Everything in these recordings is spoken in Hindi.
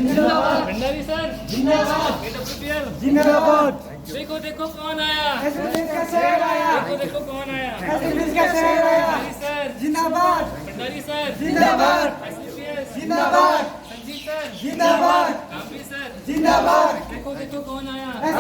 जिंदाबाद भंडारी सर जिंदाबाद AWPL जिंदाबाद। देखो देखो कौन आया, का शहर आया, देखो देखो कौन आया। का शहर आया। भंडारी सर जिंदाबाद भंडारी सर जिंदाबाद SCPS जिंदाबाद संजीत सर जिंदाबाद काफी सर जिंदाबाद। देखो देखो कौन आया। का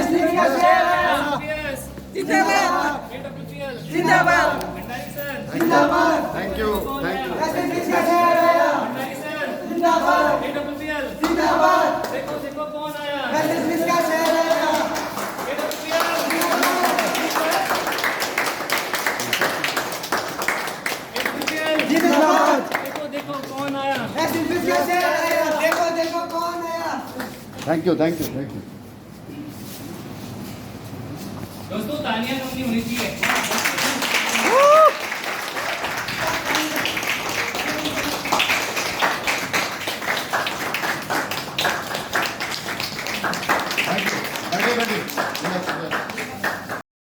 शहर आया, SCPS जिंदाबाद AWPL जिंदाबाद भंडारी सर जिंदाबाद। Thank you thank you. का शहर आया, भंडारी सर जिंदाबाद AWPL जिंदाबाद। देखो देखो कौन आया। का शहर आया, AWPL जिंदाबाद। देखो देखो कौन आया। का शहर आया, देखो देखो कौन आया। Thank you thank you thank you. दोस्तों तालियां अपनी होनी चाहिए।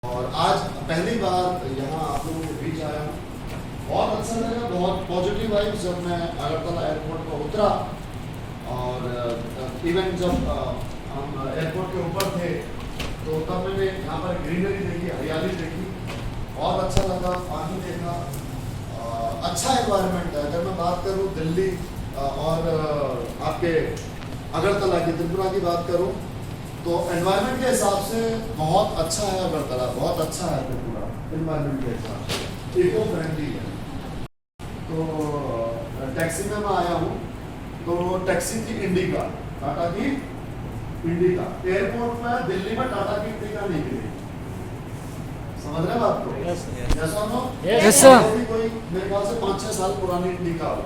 और आज पहली बार यहाँ आप लोगों के बीच आया हूँ, बहुत अच्छा लगा, बहुत पॉजिटिव वाइब। जब मैं अगरतला एयरपोर्ट पर उतरा और इवन जब हम एयरपोर्ट के ऊपर थे तो तब मैंने यहाँ पर ग्रीनरी देखी, हरियाली देखी, बहुत अच्छा लगा। पानी देखा, अच्छा एनवायरनमेंट है। अगर मैं बात करूँ दिल्ली और आपके अगरतला की, त्रिपुरा की बात करूँ तो एनवायरनमेंट के हिसाब से बहुत अच्छा है अगरतला, बहुत अच्छा है त्रिपुरा एनवायरनमेंट के हिसाब से, इको फ्रेंडली है। तो टैक्सी में मैं आया हूँ तो टैक्सी थी इंडिका, टाटा की इंडिका। एयरपोर्ट में दिल्ली में टाटा की इंडिका नहीं मिली, समझ रहे हैं बात को? जैसा नो Yes, sir. कोई मेरे ख्याल से 5-6 साल पुरानी इंडिका हो,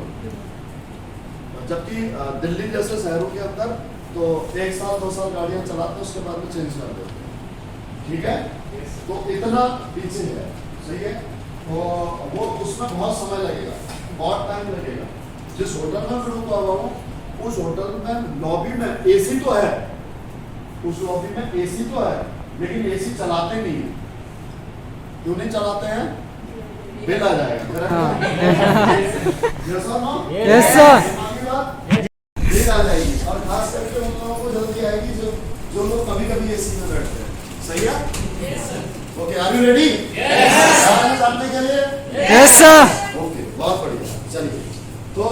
जबकि दिल्ली जैसे शहरों के अंदर तो 1 साल 2 साल गाड़ियां चलाते उसके बाद में चेंज कर देते, ठीक है? तो इतना पीछे है, सही है? तो वो उसमें बहुत समय लगेगा, बहुत टाइम लगेगा। जिस होटल में मैं रुका हुआ हूँ उस होटल में लॉबी में एसी तो है, उस लॉबी में एसी तो है, लेकिन एसी चलाते नहीं है। क्यों नहीं चलाते हैं? बिल आ जाएगा। जैसा ना Yes, sir. बिल आ जाएगी, और खास करके उन लोगों को जल्दी आएगी जो लोग कभी कभी एसी में बैठते हैं, सही है? Okay, are you ready? जानने के लिए Yes sir. ओके, बहुत बढ़िया। चलिए, तो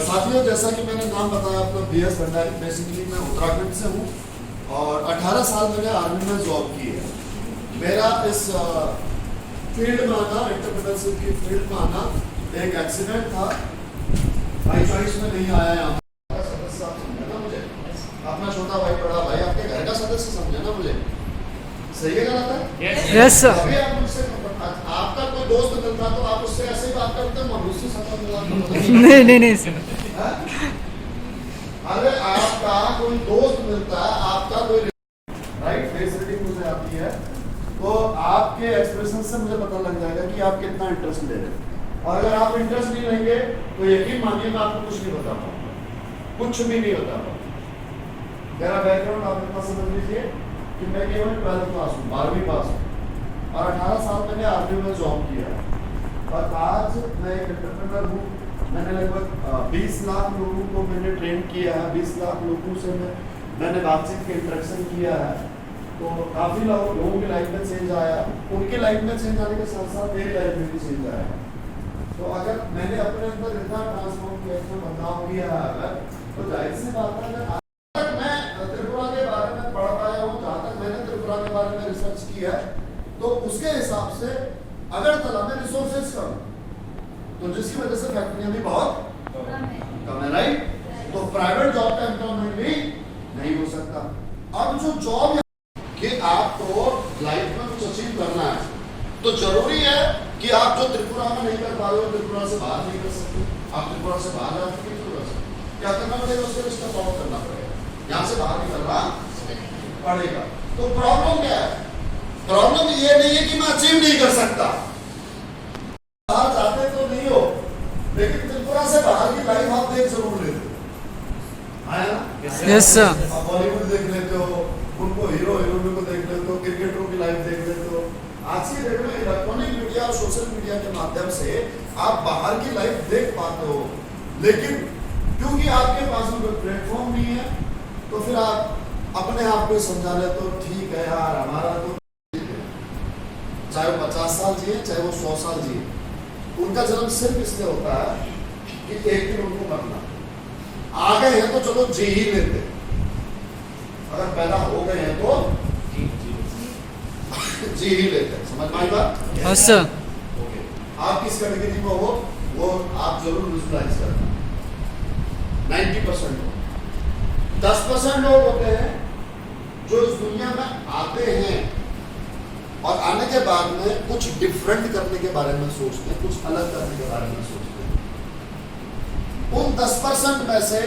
साथियों, जैसा कि मैंने नाम बताया अपना BS भंडारी, बेसिकली मैं उत्तराखंड से हूँ और 18 साल मैंने आर्मी में जॉब की है। मेरा इस फील्ड में आना, एंटरप्रेन्योरशिप की फील्ड में आना एक एक्सीडेंट था, बाई चॉइस में नहीं आया। यहाँ सदस्य आप समझे ना मुझे, अपना छोटा भाई बड़ा भाई आपके घर का सदस्य समझे ना मुझे, सही है गलत है? Yes sir. अभी आप मुझसे, आपका कोई दोस्त मिलता तो आप उससे ऐसे ही बात करते, मनुष्य सकल मिला नहीं सर। अरे आपका कोई दोस्त मिलता है, आपका कोई राइट फेस रीडिंग मुझे आती है, तो आपके एक्सप्रेशन से मुझे पता लग जाएगा कि आप कितना इंटरेस्ट ले रहे हैं। और अगर आप इंटरेस्ट नहीं लेंगे तो यकीन मानिए मैं आपको कुछ नहीं बता पाऊंगा, कुछ भी नहीं बता पाऊंगा। मेरा बैकग्राउंड आप इतना समझ लीजिए कि मैं केवल 12th पास हूँ, 12वीं पास हूँ, और 18 साल मैंने आर्मी में जॉब किया है। और आज मैं एक एंटरप्रेन्योर हूँ। मैंने लगभग 20 लाख लोगों को मैंने ट्रेन किया है, 20 लाख लोगों से मैंने बातचीत के इंटरेक्शन किया है। तो काफ़ी लोगों की लाइफ में चेंज आया, उनकी लाइफ में चेंज आने के साथ साथ मेरी लाइफ में भी चेंज आया। तो अगर मैंने अपने अंदर इतना ट्रांसफॉर्म किया, इतना बदलाव किया है अगर, तो जाहिर सी बात है अगर आज तक मैं त्रिपुरा के बारे में पढ़ पाया हूँ, जहाँ तक मैंने त्रिपुरा के बारे में रिसर्च किया है, तो उसके हिसाब से अगरतला में रिसोर्सेज कम, तो जिसकी वजह से फैक्ट्रियाँ भी बहुत कम है, राइट? तो प्राइवेट जॉब का एम्प्लॉयमेंट भी नहीं हो सकता। अब जो जॉब कि आपको लाइफ में कुछ अचीव करना है तो जरूरी है कि आप जो त्रिपुरा में नहीं कर पा रहे हो, त्रिपुरा से बाहर नहीं कर सकते। आप त्रिपुरा से बाहर जा सकते, क्या करना पड़ेगा? उसके लिए स्टेप आउट करना पड़ेगा, यहाँ से बाहर निकलना पड़ेगा। तो प्रॉब्लम क्या है? प्रॉब्लम ये नहीं है कि मैं अचीव नहीं कर सकता, बाहर जाते तो नहीं हो, लेकिन त्रिपुरा से बाहर की लाइफ आप देख जरूर लेते हो, है ना? Yes sir. आप बॉलीवुड देख लेते हो, उनको हीरो हीरोइन को देख लेते हो, क्रिकेटरों की लाइफ देख लेते हो। आज की डेट में इलेक्ट्रॉनिक मीडिया और सोशल मीडिया के माध्यम से आप बाहर की लाइफ देख पाते हो, लेकिन क्योंकि आपके पास में कोई प्लेटफॉर्म नहीं है, अपने आप को समझा ले तो ठीक है यार, हमारा तो चाहे वो 50 साल जिए चाहे वो 100 साल जिए, उनका जन्म सिर्फ इसलिए होता है कि एक दिन उनको मरना। आ गए हैं तो चलो जी ही लेते, अगर पैदा हो गए हैं तो जी ही लेते। समझ में आई बात? Yes sir. ओके, आप किस कैटेगरी में हो वो आप जरूर विजुलाइज करना। 90% हो, 10% लोग होते हैं जो इस दुनिया में आते हैं और आने के बाद में कुछ डिफरेंट करने के बारे में सोचते हैं, कुछ अलग करने के बारे में सोचते हैं। उन 10% में से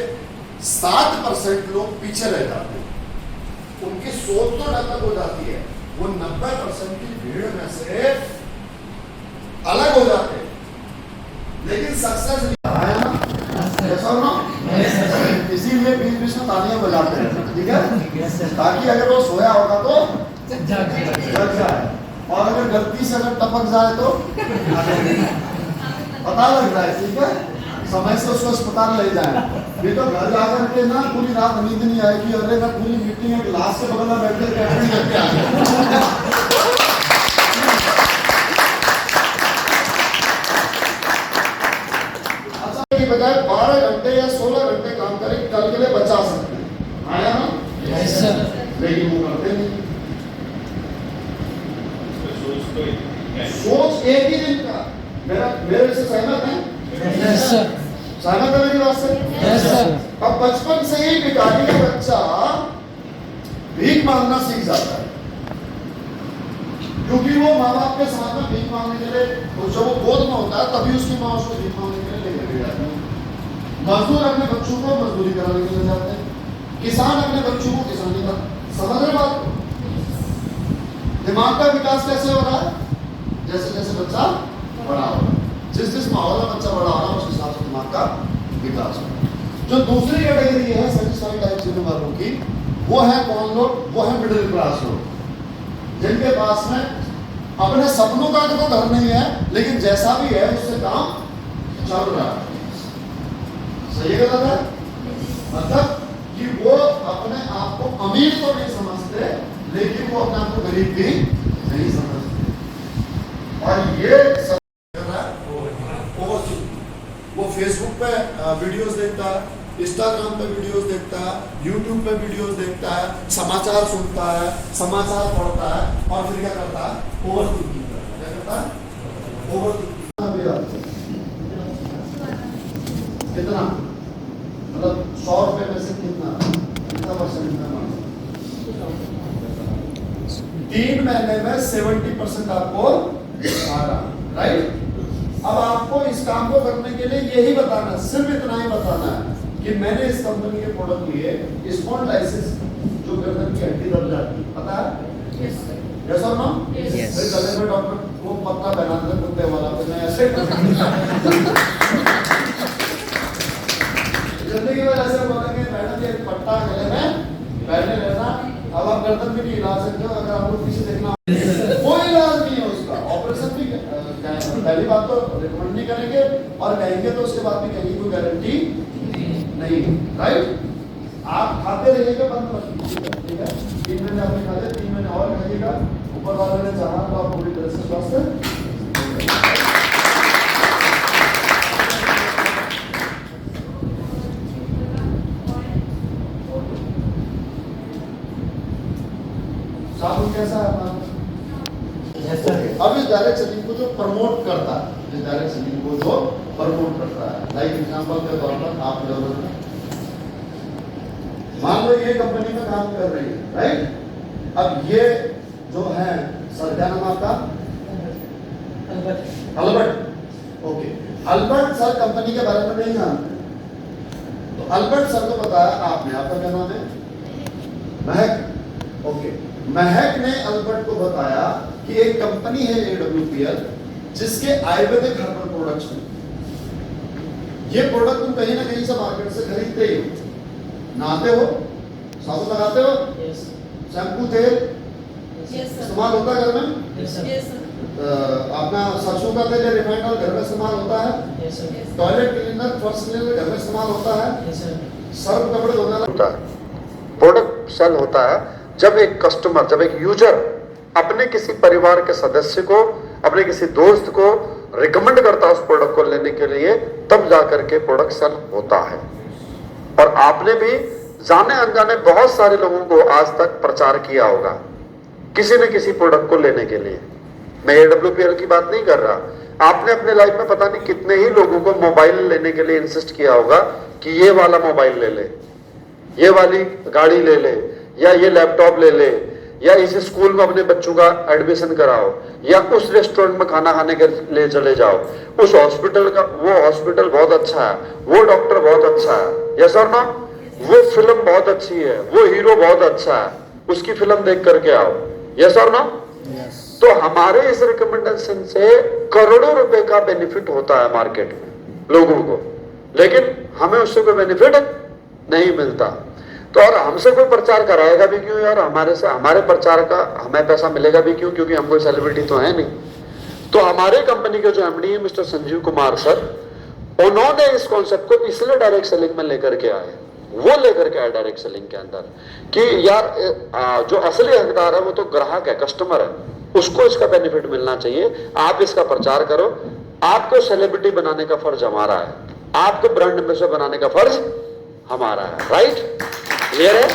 7% लोग पीछे रह जाते हैं, उनकी सोच तो अलग हो जाती है, वो 90% की भीड़ में से अलग हो जाते हैं, लेकिन सक्सेस नहीं आया ना। इसीलिए बीच बीच में तालियां बजाते हैं, ठीक है, ताकि अगर वो सोया होगा तो जग जाए, और अगर गलती से अगर टपक जाए तो पता लग जाए, ठीक है, समय से उसको अस्पताल ले जाए। ये तो घर जाकर के ना पूरी रात नींद नहीं आएगी, अरे मैं पूरी मीटिंग में ग्लास के बगल में बैठ के करके आ गया। की बजाय 12 घंटे या 16 घंटे काम करें, कल के लिए बचा सकते हैं। आया ना? Yes sir. लेकिन वो करते नहीं। सोच एक ही दिन का। मेरे से सहमत है? Yes sir. सहमत है मेरी बात से? Yes sir. अब बचपन से ही भिखारी का बच्चा भीख मांगना सीख जाता है, क्योंकि वो माँ बाप के साथ में भीख मांगने के लिए, जब वो गोद में होता है तभी उसकी माँ उसको भीख मांगने के लिए लेकर जाती है। मजदूर अपने बच्चों को मजदूरी कराने के लिए जाते हैं, किसान अपने बच्चों को किसानी का। समझ रहे बात? दिमाग का विकास कैसे हो रहा है? जैसे जैसे बच्चा बड़ा हो रहा है, जिस जिस माहौल में बच्चा बड़ा हो रहा है उस हिसाब से दिमाग का विकास हो रहा है। जो दूसरी कैटेगरी है सेटिस्फाइड लाइफ जीने वालों की, वो है कौन लोग? वो है मिडिल क्लास लोग, जिनके पास में अपने सपनों का तो घर नहीं है, लेकिन जैसा भी है उससे काम चल रहा है। सही गलत है? मतलब कि वो अपने आप को अमीर तो नहीं समझते, लेकिन वो अपने आप को गरीब भी नहीं समझते। और ये सब वो फेसबुक पे वीडियोस देखता है, इंस्टाग्राम पे वीडियोस देखता है, यूट्यूब पे वीडियोस देखता है, समाचार सुनता है, समाचार पढ़ता है, और फिर क्या करता है? ओवर थिंकिंग करता है। क्या करता है? Over thinking. कितना? मतलब 100 रुपए में से कितना परसेंट? 3 महीने में 70% आपको आ रहा, राइट? अब आपको इस काम को करने के लिए यही बताना है, सिर्फ इतना ही बताना है कि मैंने इस कंपनी के प्रोडक्ट लिए स्पॉन्डिलाइसिस, जो गर्दन की हड्डी दब जाती है, पता है? यस और नो? यस। गले में डॉक्टर वो पत्ता पहनाते थे कुत्ते वाला, तो मैं ऐसे जिंदगी में ऐसे बोलेंगे मैडम ये पट्टा गले में पहने रहना। अब आप गर्दन भी नहीं हिला सकते हो, अगर आपको पीछे देखना कोई इलाज नहीं है उसका, ऑपरेशन भी पहली बात तो रिकमेंड नहीं करेंगे, और कहेंगे तो उसके बाद भी कहेंगे कोई गारंटी नहीं, राइट? आप खाते रहिएगा, बंद मत कीजिएगा, ठीक है? 3 महीने आपने खा लिया, 3 महीने और खाइएगा, ऊपर वाले ने चाहा तो आप पूरी तरह से स्वस्थ हैं। साबुन कैसा है अपना? अब इस डायरेक्ट सेलिंग को जो प्रमोट करता है, इस डायरेक्ट सेलिंग को जो प्रमोट करता है, लाइक एग्जांपल के तौर पर आप लोग मान लो ये कंपनी में काम कर रही है, राइट? अब ये जो है सर, क्या नाम आपका? Albert. Okay, Albert sir company के बारे में नहीं जानते, तो अल्बर्ट सर को बताया आपने, आपका क्या नाम है? महक। ओके, महक ने अल्बर्ट को बताया कि एक कंपनी है AWPL, जिसके आयुर्वेदिक हर्बल प्रोडक्ट्स हैं। ये प्रोडक्ट तुम कहीं ना कहीं से मार्केट से खरीदते ही हो, नहाते हो, साबुन लगाते हो, शैम्पू तेल इस्तेमाल होता है घर में, अपना सरसों का तेल या रिफाइंड ऑयल घर में इस्तेमाल होता है, टॉयलेट क्लीनर, फर्श क्लीनर घर में इस्तेमाल होता है, सर्फ कपड़े धोने वाला होता है, प्रोडक्ट सेल होता है जब एक कस्टमर, जब एक यूजर अपने किसी परिवार के सदस्य को, अपने किसी दोस्त को रिकमेंड करता है उस प्रोडक्ट को लेने के लिए, तब जाकर के प्रोडक्ट सेल होता है। और आपने भी जाने अनजाने बहुत सारे लोगों को आज तक प्रचार किया होगा किसी न किसी प्रोडक्ट को लेने के लिए। मैं AWPL की बात नहीं कर रहा, आपने अपने लाइफ में पता नहीं कितने ही लोगों को मोबाइल लेने के लिए इंसिस्ट किया होगा कि ये वाला मोबाइल ले ले, ये वाली गाड़ी ले ले, या ये लैपटॉप ले ले, या इस स्कूल में अपने बच्चों का एडमिशन कराओ, या उस रेस्टोरेंट में खाना खाने के लिए चले जाओ, उस हॉस्पिटल का, वो हॉस्पिटल बहुत अच्छा है, वो डॉक्टर बहुत अच्छा है, यस और नो, वो फिल्म बहुत अच्छी है, वो हीरो बहुत अच्छा है, उसकी फिल्म देख करके आओ, यस और नो। तो हमारे इस रिकमेंडेशन से करोड़ों रुपए का बेनिफिट होता है मार्केट में लोगों को, लेकिन हमें उससे कोई बेनिफिट नहीं मिलता। तो और हमसे कोई प्रचार कराएगा भी क्यों यार, हमारे प्रचार का हमें पैसा मिलेगा भी क्यों, क्योंकि हम कोई सेलिब्रिटी तो है नहीं। तो हमारे कंपनी के जो MD है मिस्टर संजीव कुमार सर, उन्होंने इस कॉन्सेप्ट को इसलिए डायरेक्ट सेलिंग में लेकर के आए, वो लेकर के आए डायरेक्ट सेलिंग के अंदर कि यार जो असली हकदार है वो तो ग्राहक है, कस्टमर है, उसको इसका बेनिफिट मिलना चाहिए, आप इसका प्रचार करो। आपको सेलिब्रिटी बनाने का फर्ज हमारा है, आपको ब्रांड एम्बेसडर बनाने का फर्ज हमारा है, राइट? क्लियर है?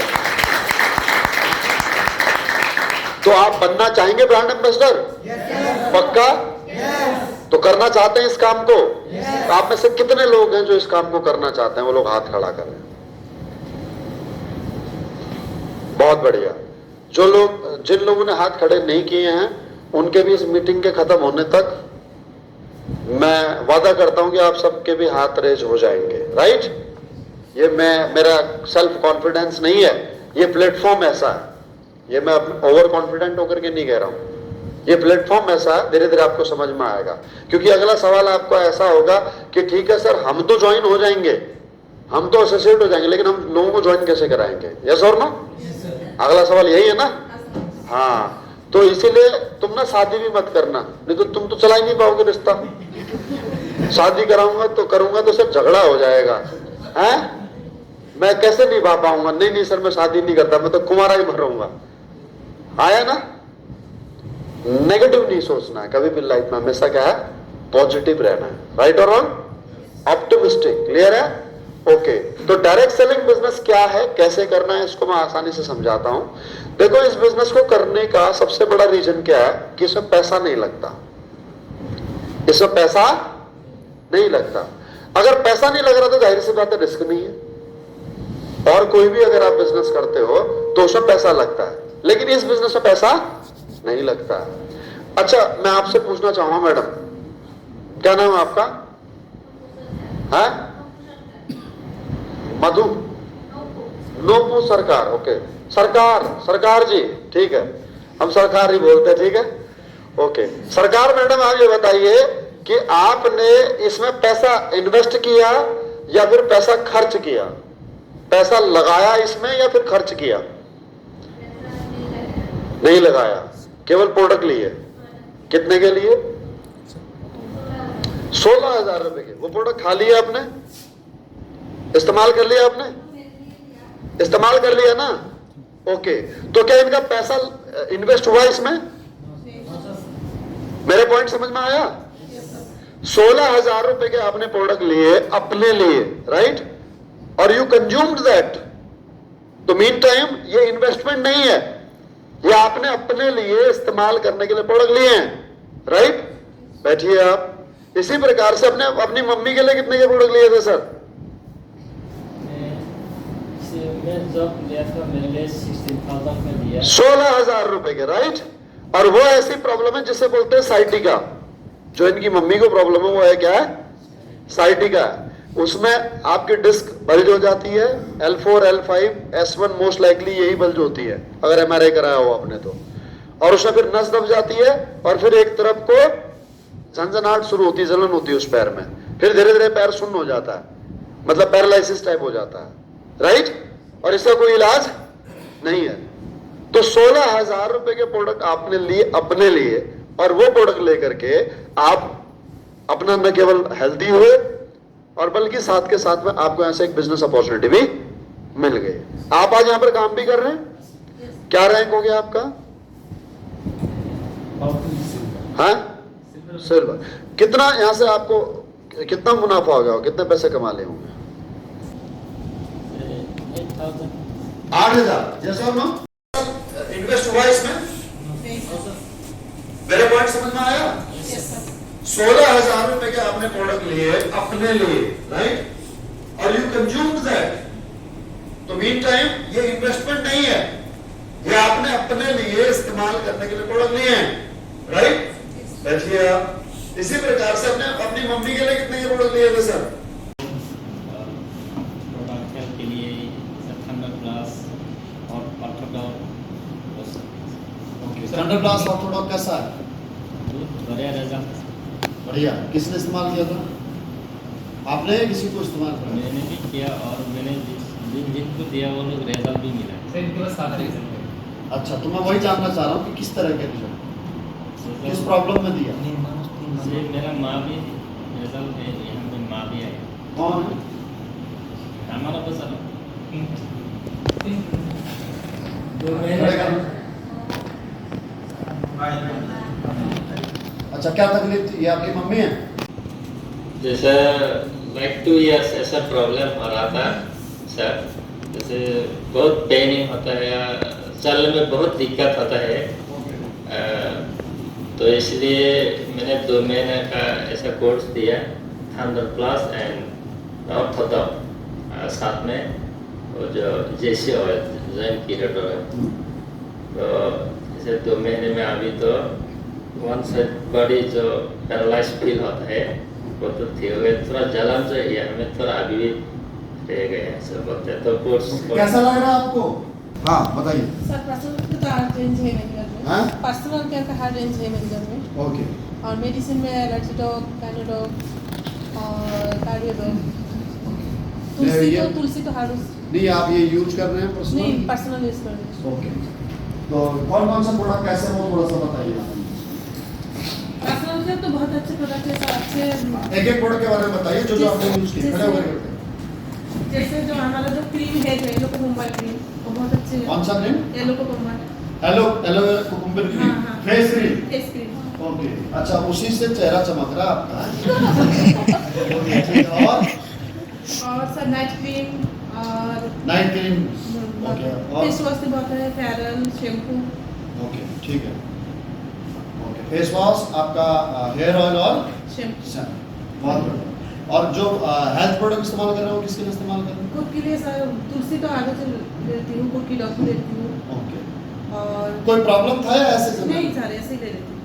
तो आप बनना चाहेंगे ब्रांड एम्बेसडर? पक्का? तो करना चाहते हैं इस काम को? आप में से कितने लोग हैं जो इस काम को करना चाहते हैं? वो लोग हाथ खड़ा करें। बहुत बढ़िया। जो लोग, जिन लोगों ने हाथ खड़े नहीं किए हैं, उनके भी इस मीटिंग के खत्म होने तक मैं वादा करता हूं कि आप सबके भी हाथ रेज हो जाएंगे, राइट? ये मेरा सेल्फ कॉन्फिडेंस नहीं है, ये प्लेटफॉर्म ऐसा है, ये मैं ओवर कॉन्फिडेंट होकर के नहीं कह रहा हूं, ये प्लेटफॉर्म ऐसा है, धीरे धीरे आपको समझ में आएगा। क्योंकि अगला सवाल आपका ऐसा होगा कि ठीक है सर, हम तो ज्वाइन हो जाएंगे, हम तो एसोसिएट हो जाएंगे, लेकिन हम लोगों को ज्वाइन कैसे कराएंगे? यस और नो? अगला सवाल यही है ना? हाँ, तो इसीलिए तुम ना शादी भी मत करना, नहीं तो तुम तो चला ही नहीं पाओगे रिश्ता। शादी कराऊंगा तो करूंगा तो सिर्फ झगड़ा हो जाएगा, हैं? मैं कैसे निभा पाऊंगा? नहीं सर, मैं शादी नहीं करता, मैं तो कुंवारा ही मरूंगा। आया ना? नेगेटिव नहीं सोचना है कभी भी लाइफ में, हमेशा क्या है? पॉजिटिव रहना है, राइट और रॉन्ग? ऑप्टिमिस्टिक। क्लियर है? ओके। तो डायरेक्ट सेलिंग बिजनेस क्या है, कैसे करना है, इसको मैं आसानी से समझाता हूं। देखो, इस बिजनेस को करने का सबसे बड़ा रीजन क्या है कि इसमें पैसा नहीं लगता। इसमें पैसा नहीं लगता। अगर पैसा नहीं लग रहा तो जाहिर सी बात है रिस्क नहीं है। और कोई भी अगर आप बिजनेस करते हो तो उसमें पैसा लगता है, लेकिन इस बिजनेस में पैसा नहीं लगता है। अच्छा, मैं आपसे पूछना चाहूंगा मैडम, क्या नाम है आपका? है मधु? नोपू सरकार। ओके, सरकार जी, ठीक है, हम सरकार ही बोलते हैं, ठीक है, ओके। सरकार मैडम, आप ये बताइए कि आपने इसमें पैसा इन्वेस्ट किया या फिर पैसा खर्च किया? पैसा लगाया इसमें या फिर खर्च किया? नहीं लगाया, केवल प्रोडक्ट लिए। कितने के लिए? 16,000 रुपए के। वो प्रोडक्ट खा लिया आपने? इस्तेमाल कर लिया आपने? इस्तेमाल कर लिया ना? ओके। तो क्या इनका पैसा इन्वेस्ट हुआ इसमें? मेरे पॉइंट समझ में आया? 16,000 रुपए के आपने प्रोडक्ट लिए अपने लिए, राइट? और यू कंज्यूम्ड दैट। तो मीन टाइम ये इन्वेस्टमेंट नहीं है, ये आपने अपने लिए इस्तेमाल करने के लिए प्रोडक्ट लिए हैं, राइट? बैठिए आप। इसी प्रकार से अपनी मम्मी के लिए कितने के प्रोडक्ट लिए थे सर? मैं जब लिया था मेरे लिए 16,000 का लिया। 16,000 रुपए के, राइट? और वो ऐसी प्रॉब्लम है जिसे बोलते हैं साइटिका। जो इनकी मम्मी को प्रॉब्लम है वो है क्या है? साइटिका। उसमें आपकी डिस्क बल्ज हो जाती है, L4, L5, S1 most likely यही बल्ज होती है अगर MRI कराया हो आपने तो। और उसमें फिर नस दब जाती है और फिर एक तरफ को झंझनाहट शुरू होती है, जलन होती है उस पैर में। फिर धीरे धीरे पैर सुन्न हो जाता है, मतलब पैरालिसिस टाइप हो जाता है, राइट? और इसका कोई इलाज नहीं है। तो 16,000 रुपए के प्रोडक्ट आपने लिए अपने लिए, और वो प्रोडक्ट लेकर के आप अपना न केवल हेल्दी हुए और बल्कि साथ के साथ में आपको ऐसे एक बिजनेस अपॉर्चुनिटी भी मिल गए। आप आज यहाँ पर काम भी कर रहे हैं? क्या रैंक हो गया आपका? हाँ, सिल्वर। कितना यहाँ से आपको कितना मुनाफा हो गया, कितने पैसे कमा ले होंगे? 8,000। जैसा नो इन्वेस्ट हुआ इसमें? मेरे पॉइंट समझ में आया? 16,000 रुपए के आपने प्रोडक्ट लिए अपने लिए, राइट? और यू कंज्यूम दैट। तो मीन टाइम ये इन्वेस्टमेंट नहीं है, ये आपने अपने लिए इस्तेमाल करने के लिए प्रोडक्ट लिए हैं, राइट? बैठिए आप। इसी प्रकार से अपने अपनी मम्मी के लिए कितने के प्रोडक्ट लिए थे सर? प्रोडक्ट के लिए थंडर प्लस और ऑर्थोडॉक। थंडर प्लस ऑर्थोडॉक कैसा है? बढ़िया रिजल्ट। बढ़िया। किसने इस्तेमाल किया था? आपने या किसी को इस्तेमाल किया? मैंने भी किया और मैंने जिनको दिया वो लोग रिजल्ट भी मिला। अच्छा, तो मैं वही जानना चाह रहा हूँ कि किस तरह के रिजल्ट, किस प्रॉब्लम में दिया? ये मेरा माँ भी रिजल्ट है, यहाँ पे माँ भी आई। कौन है? हमारा तो सर अच्छा, क्या तकलीफ थी? ये आपकी मम्मी है? जैसे लाइक 2 इयर्स ऐसा प्रॉब्लम हो रहा था सर, जैसे बहुत पेनिंग होता है या चलने में बहुत दिक्कत होता है। तो इसलिए मैंने 2 महीने का ऐसा कोर्स दिया, थंडर प्लस एंड ऑर्थोडॉक, साथ में वो जो जेसी ऑयल जैन पीरियड ऑयल। तो जैसे 2 महीने में अभी तो वन साइड बॉडी जो पैरालाइज फील होता है वो तो थी हो गया, थोड़ा जलन जो है हमें थोड़ा अभी भी रह गए सब बोलते हैं। तो कोर्स कैसा लग रहा है आपको? हाँ बताइए। सर पर्सनल का रेंज है मेरे घर में। हाँ? पर्सनल केयर का हर रेंज है मेरे घर में। ओके। और मेडिसिन में एलर्जी डॉग, पैनोडॉग और कार्डियोडॉग। तुलसी तो हर नहीं, आप ये यूज कर रहे हैं पर्सनल? नहीं, पर्सनल यूज कर रही हूँ। ओके। तो कौन कौन सा प्रोडक्ट कैसे हो थोड़ा सा बताइए। पर्सनल केयर तो बहुत अच्छे प्रोडक्ट है सर, अच्छे। एक एक प्रोडक्ट के बारे में बताइए जो जो आपने यूज किया। खड़े होकर करते हैं। जैसे जो हमारा जो क्रीम है, जो येलो कोकुम्बर क्रीम, वो बहुत अच्छे है। कौन सा cream? Yellow cucumber. Aloe vera cucumber cream, हाँ, हाँ। Face cream. Face cream. Okay. अच्छा, उसी से चेहरा चमक रहा है आपका। ओके, ठीक है। और सर नाइट क्रीम और नाइट क्रीम। ओके। और फेस वॉश भी बहुत है, फेरल, शैम्पू। ओके, ठीक है। ओके, फेस वॉश आपका, हेयर ऑयल और शैम्पू। बहुत बढ़िया। और जो हेल्थ प्रोडक्ट इस्तेमाल कर रहे हो किसके लिए इस्तेमाल कर रहे हो? खुद के लिए सर तुलसी तो आगे से लेती हूँ, खुद की डॉक्टर लेती हूँ। ओके। और कोई प्रॉब्लम था या ऐसे चल रहा है? नहीं सर, ऐसे ही ले लेती हूँ।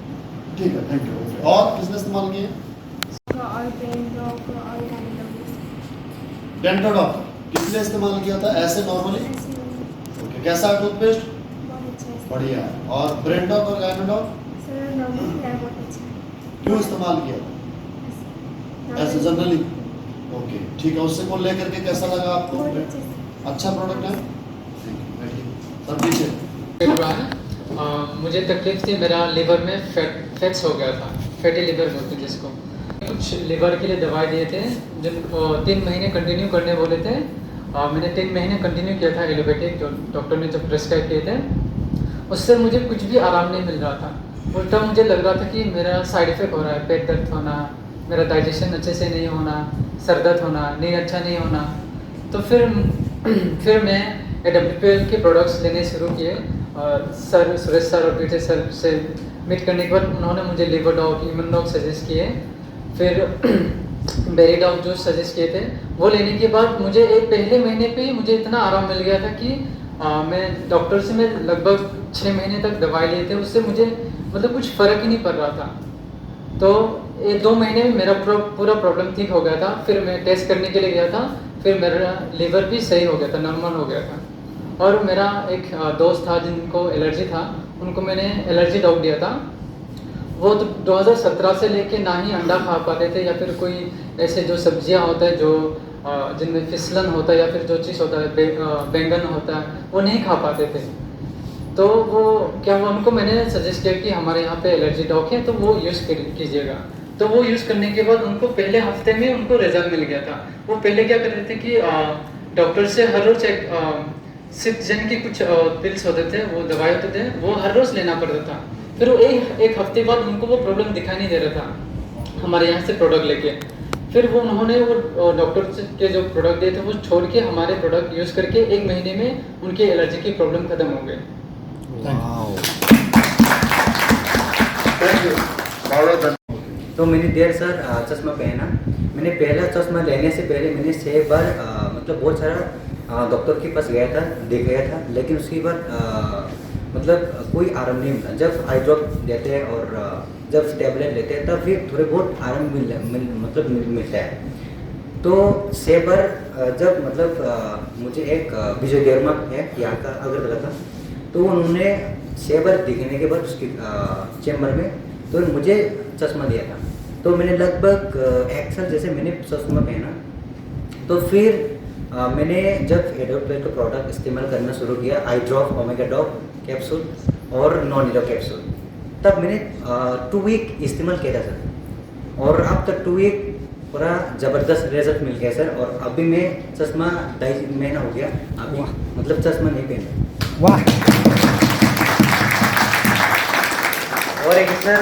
ठीक है, थैंक यू। ओके। और किसने इस्तेमाल किए? और डेंड्रॉफ और डेंटोडॉक किस लिए इस्तेमाल किया था? ऐसे नॉर्मली? ओके। कैसा है टूथपेस्ट? बहुत अच्छा है बढ़िया। और ब्रेनडॉक और गायनोडॉक सर। नॉर्मल फ्लाई बहुत अच्छा है। क्यों इस्तेमाल किया था? ऐसे जनरली? ओके, ठीक है। उससे को लेकर के कैसा लगा आपको? बहुत अच्छे से। अच्छा प्रोडक्ट है। सर पीछे। मुझे तकलीफ थी, मेरा लीवर में फैट्स हो गया था, फैटी लीवर बोलते जिसको। कुछ लीवर के लिए दवाई दिए थे जिनको 3 महीने कंटिन्यू करने बोले थे। मैंने 3 महीने कंटिन्यू किया था एलोपैथिक, जो डॉक्टर ने जो प्रेस्क्राइब किए थे। उससे मुझे कुछ भी आराम नहीं मिल रहा था। उल्टा मुझे लग रहा था कि मेरा साइड इफेक्ट हो रहा है, पेट दर्द होना, मेरा डाइजेशन अच्छे से नहीं होना, सर दर्द होना, नींद अच्छा नहीं होना। तो फिर मैं AWPL के प्रोडक्ट्स लेने शुरू किए। और सर सुरेश सर और पीटे सर से मीट करने के बाद उन्होंने मुझे liver dog, immune dog suggest किए। फिर बेरी डॉग जो सजेस्ट किए थे वो लेने के बाद मुझे एक पहले महीने पे ही मुझे इतना आराम मिल गया था कि मैं डॉक्टर से मैं लगभग 6 महीने तक दवाई लिए थे, उससे मुझे मतलब कुछ फ़र्क ही नहीं पड़ रहा था। तो ये 2 महीने में मेरा पूरा प्रॉब्लम ठीक हो गया था। फिर मैं टेस्ट करने के लिए गया था, फिर मेरा लीवर भी सही हो गया था, नॉर्मल हो गया था। और मेरा एक दोस्त था जिनको एलर्जी था, उनको मैंने एलर्जी डॉग दिया था। वो तो 2017 से लेके ना ही अंडा खा पाते थे या फिर कोई ऐसे जो सब्जियां होता है जो जिनमें फिसलन होता है या फिर जो चीज़ होता है बैंगन होता है वो नहीं खा पाते थे। तो वो क्या हुआ, उनको मैंने सजेस्ट किया कि हमारे यहाँ पे एलर्जी डॉग है तो वो यूज़ कीजिएगा। तो वो यूज़ करने के बाद उनको पहले हफ्ते में उनको रिजल्ट मिल गया था। वो पहले क्या करते थे कि डॉक्टर से हर रोज एक सिट्रजिन की कुछ पिल्स होते थे, वो दवाई होते थे, वो हर रोज लेना पड़ता था। फिर वो एक हफ्ते बाद उनको वो प्रॉब्लम दिखाई नहीं दे रहा था हमारे यहाँ से प्रोडक्ट लेके। फिर वो उन्होंने वो डॉक्टर के जो प्रोडक्ट दिए थे वो छोड़ के हमारे प्रोडक्ट यूज़ करके 1 महीने में उनकी एलर्जी की प्रॉब्लम खत्म हो गई। तो मैंने देर सर चश्मा पहना। मैंने पहला चश्मा लेने से पहले मैंने 6 बार मतलब बहुत सारा डॉक्टर के पास गया था, देख गया था, लेकिन उसके बाद मतलब कोई आराम नहीं मिला। जब आई ड्रॉप देते हैं और जब टैबलेट लेते हैं तब फिर थोड़े बहुत आराम मिलता है। तो 6 बार जब मतलब मुझे एक विजय देरमा है यहाँ का अगरतला का, तो उन्होंने 6 बार दिखने के बाद उसकी चैम्बर में तो मुझे चश्मा दिया था। तो मैंने लगभग 1 साल जैसे मैंने चश्मा पहना। तो फिर मैंने जब एडोप्लेट का प्रोडक्ट इस्तेमाल करना शुरू किया, आई ड्रॉप, ओमेगा ड्रॉप कैप्सूल और नॉन नीडल कैप्सूल, तब मैंने 2 वीक इस्तेमाल किया था सर। और अब तक 2 वीक पूरा ज़बरदस्त रिजल्ट मिल गया सर। और अभी मैं चश्मा 2.5 महीना हो गया अभी मतलब चश्मा नहीं पहना। वाह। और एक सर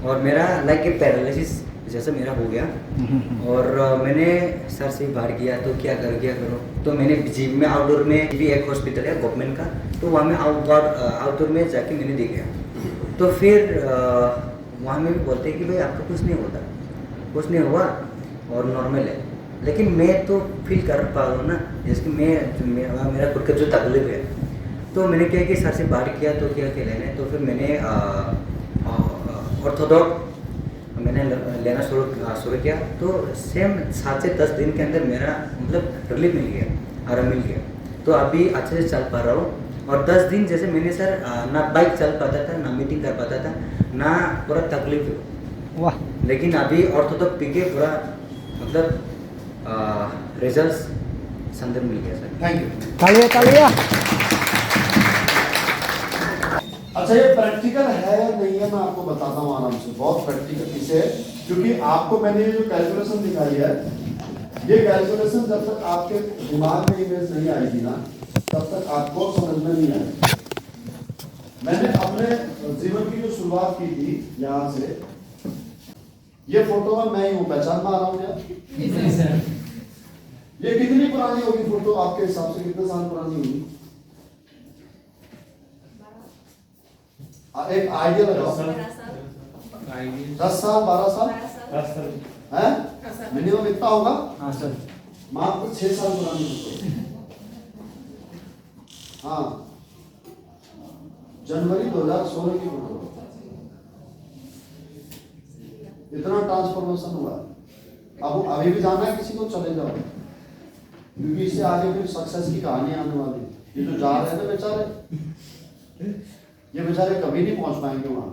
और मेरा लाइक पैरालिसिस जैसा मेरा हो गया। और मैंने सर से बाहर किया तो क्या करो। तो मैंने जिम में आउटडोर में भी एक हॉस्पिटल है गवर्नमेंट का, तो वहाँ में आउटडोर में जाके मैंने दिखाया। तो फिर वहाँ में भी बोलते हैं कि भाई आपका कुछ नहीं होता, कुछ नहीं हुआ और नॉर्मल है। लेकिन मैं तो फील कर पा रहा हूँ ना, जैसे मेरा खुद का जो तकलीफ है। तो मैंने क्या कि सर से बात किया तो क्या लेना है। तो फिर मैंने ऑर्थोडॉक्स मैंने लेना शुरू किया। तो सेम 7 से 10 दिन के अंदर मेरा मतलब रिलीफ मिल गया, आराम मिल गया। तो अभी अच्छे से चल पा रहा हूँ। और 10 दिन जैसे मैंने सर ना बाइक चल पाता था, ना मीटिंग कर पाता था, ना पूरा तकलीफ। वाह। लेकिन अभी ऑर्थोडॉक्स पी के पूरा मतलब रिजल्ट संदर्भ मिल गया सर। Thank you. तालिया। अच्छा, ये प्रैक्टिकल है या नहीं है मैं आपको बताता हूँ आराम से। बहुत प्रैक्टिकल इसे, क्योंकि आपको मैंने ये जो कैलकुलेशन दिखाई है, ये कैलकुलेशन जब तक आपके दिमाग में इमेज नहीं आएगी ना, तब तक आपको समझ में नहीं आएगा। मैंने अपने जीवन की जो शुरुआत की थी यहाँ से, ये फोटो में मैं ही हूँ, पहचान में आ रहा हूँ क्या? ये कितनी पुरानी होगी फोटो आपके हिसाब से? कितने साल पुरानी होगी? एक आइडिया लगाओ। 10 साल, 12 साल है मिनिमम, इतना होगा। हाँ सर। मात्र 6 साल पुरानी फोटो। हाँ, जनवरी 2016 की फोटो। इतना ट्रांसफॉर्मेशन हुआ। अब अभी भी जाना है किसी को, चले जाओ, क्योंकि इससे आगे फिर सक्सेस की कहानी आने वाली। ये जो जा रहे हैं ना बेचारे, ये बेचारे कभी नहीं पहुंच पाएंगे वहां।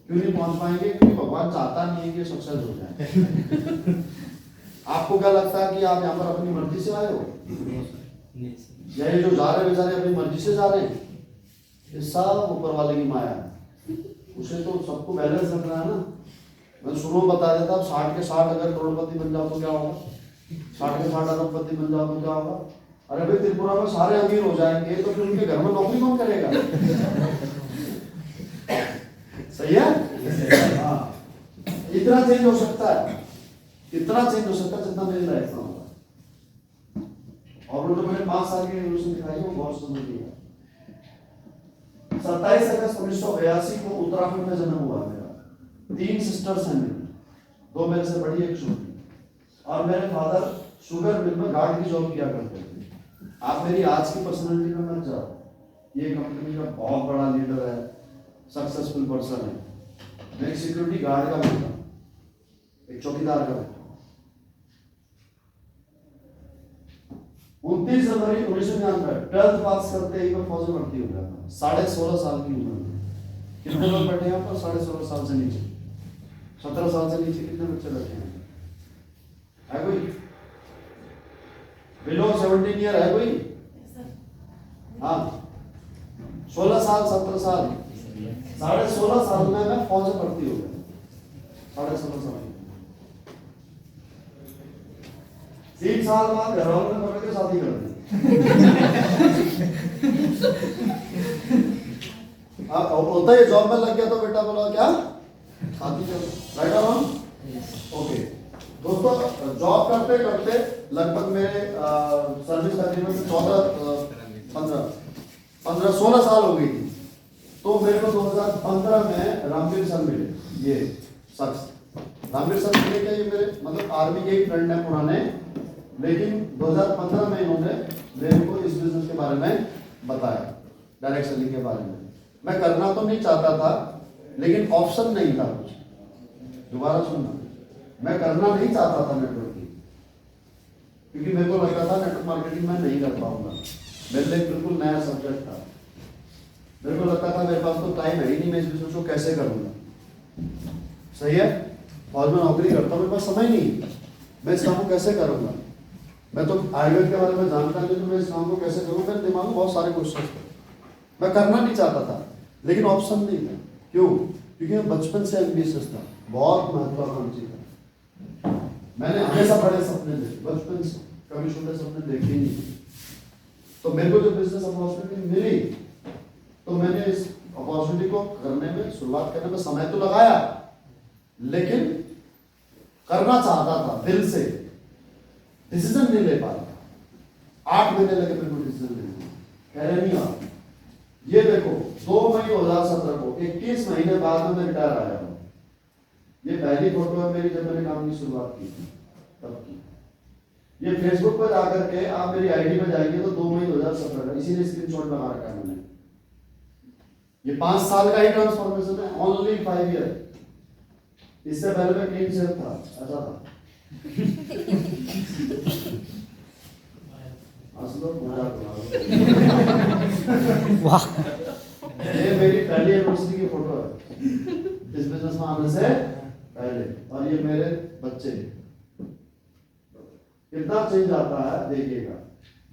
क्यों नहीं पहुंच पाएंगे? क्योंकि भगवान चाहता नहीं है कि सक्सेस हो जाए। आपको क्या लगता है कि आप यहाँ पर अपनी मर्जी से आए हो? या ये जो जा रहे बेचारे अपनी मर्जी से जा रहे हैं? ये सब ऊपर वाले की माया है। उसे तो सबको बैलेंस रखना है ना। मैं शुरू में बता देता, 60 के 60 अगर करोड़पति बन जाओ तो क्या होगा? 60 के 60 अरबपति बन जाओ तो क्या होगा? अरे भाई, त्रिपुरा में सारे अमीर हो जाएंगे तो फिर उनके घर में नौकरी कौन करेगा? सही है? हाँ, इतना चेंज हो सकता है, इतना चेंज हो सकता है जितना मेरी लाइफ में होगा। और वो जो मैंने 5 साल की रेवोल्यूशन दिखाई वो बहुत समझ लिया। 27 अगस्त 1982 को उत्तराखंड में जन्म हुआ मेरा। 3 सिस्टर्स हैं मेरी, 2 मेरे से बड़ी, 1 छोटी। और मेरे फादर शुगर मिल में गार्ड की जॉब किया करते थे। आप मेरी आज की पर्सनालिटी में मत जाओ, ये कंपनी का बहुत बड़ा लीडर है, सक्सेसफुल पर्सन है। मैं एक सिक्योरिटी गार्ड का बेटा, एक चौकीदार का बेटा। 29 जनवरी 1999 12th पास करते ही मैं फौज में भर्ती हो गया था, 16.5 साल की उम्र में। कितने लोग बैठे यहाँ पर 16.5 साल से नीचे? 17 साल से नीचे कितने बच्चे बैठे हैं? है कोई बिलो 17 ईयर? है कोई? हाँ, 16 साल, 17 साल, 16.5 साल में मैं फौज में भर्ती हो गया। 16.5 साल 3 साल बाद घर वालों ने पकड़ के शादी कर दी। होता है जॉब में लग गया तो बेटा बोला क्या शादी करो, राइट और रॉन्ग? ओके दोस्तों, जॉब करते करते लगभग मेरे सर्विस तकरीबन 16 साल हो गई थी। तो मेरे को 2015 में रामवीर सर मिले। ये शख्स रामवीर सर मिले क्या, ये मेरे मतलब आर्मी के ही फ्रेंड हैं पुराने, लेकिन 2015 में इन्होंने मेरे को इस बिजनेस के बारे में बताया, डायरेक्ट सेलिंग के बारे में। मैं करना तो नहीं चाहता था, लेकिन ऑप्शन नहीं था कुछ। दोबारा सुनना, मैं करना नहीं चाहता था नेटवर्किंग, क्योंकि मेरे को लगता था नेटवर्क मार्केटिंग में नहीं कर पाऊंगा। मेरे लिए बिल्कुल नया सब्जेक्ट था। मेरे को लगता था मेरे पास तो टाइम है ही नहीं, मैं इस बिजनेस को कैसे करूंगा। सही है, फौज में नौकरी करता हूँ, मेरे पास समय नहीं, मैं इस काम को कैसे करूंगा। मैं तो आयुर्वेद के बारे में जानता नहीं, तो मैं इस काम को कैसे करूँगा। मेरे दिमाग में बहुत सारे क्वेश्चन थे, मैं करना नहीं चाहता था, लेकिन ऑप्शन नहीं था। क्यों? क्योंकि मैं बचपन से एम्बिशियस था, बहुत महत्वाकांक्षी था। मैंने हमेशा बड़े सपने देखे बचपन से, कभी छोटे सपने देखे ही नहीं। तो मेरे को जब बिजनेस अपॉर्चुनिटी मिली तो मैंने इस अपॉर्चुनिटी को करने में, शुरुआत करने में समय तो लगाया, लेकिन करना चाहता था दिल से, डिसीजन नहीं ले पाया। 8 महीने लगे मेरे को डिसीजन लेने में, कह रहे नहीं आप। ये देखो 2 मई 2017 को 21 महीने बाद में मैं रिटायर आया हूँ। ये पहली फोटो है मेरी जब मैंने काम की शुरुआत की थी, तब की। ये फेसबुक पर जाकर के आप मेरी आईडी पे जाएंगे तो 2 मई 2017 का, इसीलिए स्क्रीनशॉट लगा रखा है मैंने। ये 5 साल का ही ट्रांसफॉर्मेशन है, ओनली 5 ईयर। इससे पहले मैं क्लीन शेव था, ऐसा था। वाह, ये मेरी पहली एनिवर्सरी की फोटो है इस बिजनेस में आने से पहले, और ये मेरे बच्चे। कितना चेंज आता है देखिएगा।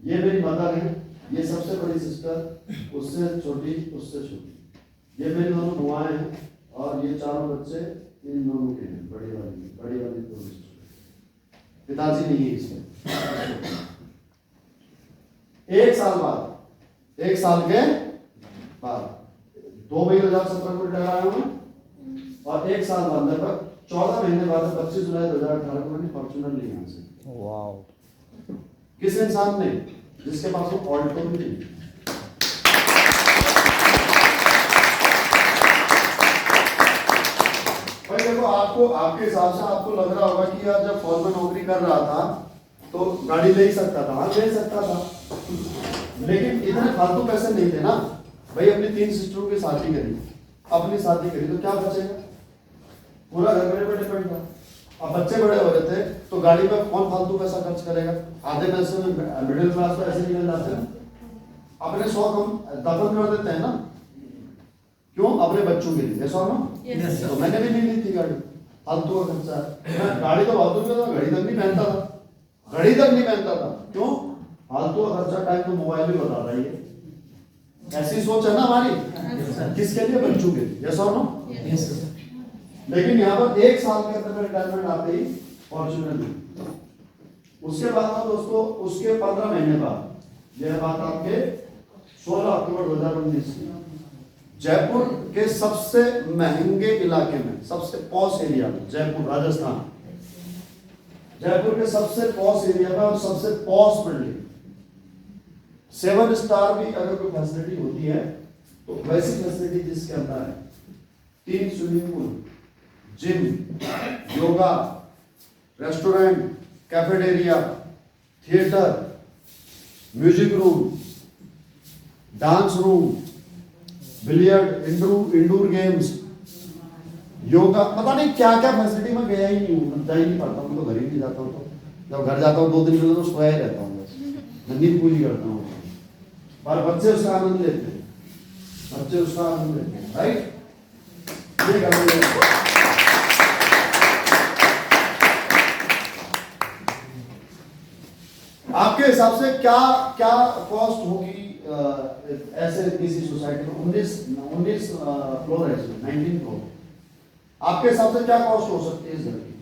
ये मेरी मदर है, ये सबसे बड़ी सिस्टर, उससे छोटी, उससे छोटी। ये मेरी दोनों बुआएं हैं, और ये चारों बच्चे इन दोनों के हैं, बड़ी वाली 2 सिस्टर। पिताजी नहीं है इसमें। 1 साल बाद, 1 साल के बाद 2 मई 2017 को रिटायर आया हूँ, और 1 साल बाद लगभग 14 महीने बाद 25 जुलाई 2018 को मैंने फॉर्च्यूनर ली यहाँ से। वाह, किस इंसान ने, जिसके पास वो ऑल्टो भी नहीं। भाई देखो, आपको आपके हिसाब से आपको लग रहा होगा कि यार जब फौज में नौकरी कर रहा था तो गाड़ी ले ही सकता था। हाँ, ले सकता था, लेकिन इतने फालतू पैसे नहीं थे ना। भाई अपनी 3 सिस्टरों की शादी करी, अपनी शादी करी, तो क्या बचेगा? पूरा घर मेरे पे डिपेंड था। अब बच्चे बड़े हो रहे थे तो गाड़ी में कौन फालतू पैसा खर्च करेगा? आधे पैसे में मिडिल क्लास में ऐसे निकल जाते हैं। अपने शौक हम दफन कर देते हैं ना, क्यों? अपने बच्चों के लिए। ऐसा ना, तो मैंने भी नहीं ली थी गाड़ी, फालतू का खर्चा। गाड़ी तो फालतू का था, घड़ी तक नहीं पहनता था, घड़ी तक नहीं पहनता था। क्यों? फालतू का खर्चा। टाइम तो मोबाइल भी बता रही है। ऐसी सोच है ना हमारी। किसके लिए? बच्चों के लिए। ऐसा ना, लेकिन यहाँ पर 1 साल के अंदर रिटायरमेंट आते ही फॉर्च्यूनर ली। उसके बाद ना दोस्तों, उसके 15 महीने बाद, यह बात आपके 16 अक्टूबर 2019 की, जयपुर के सबसे महंगे इलाके में, सबसे पॉश एरिया में, जयपुर राजस्थान, जयपुर के सबसे पॉश एरिया में और सबसे पॉश बिल्डिंग, 7 स्टार भी अगर कोई फैसिलिटी होती है तो वैसी फैसिलिटी जिसके अंदर है 3 swimming pool, gym, yoga, restaurant, cafeteria, theatre, music room, dance room, billiard, indoor games, yoga, पता नहीं क्या क्या फैसिलिटी में गया ही नहीं हूँ, जा ही नहीं पाता हूँ। तो घर ही नहीं जाता हूँ। तो जब घर जाता हूँ 2 दिन के लिए तो सोया ही रहता हूँ, बस नींद पूरी करता हूँ। और बच्चे उसका आनंद लेते हैं, बच्चे उसका आनंद लेते हैं, राइट? ये करने आपके हिसाब से क्या क्या कॉस्ट होगी ऐसे किसी सोसाइटी में? 19 फ्लोर है इसमें, 19 फ्लोर। आपके हिसाब से क्या कॉस्ट हो सकती है इस घर की?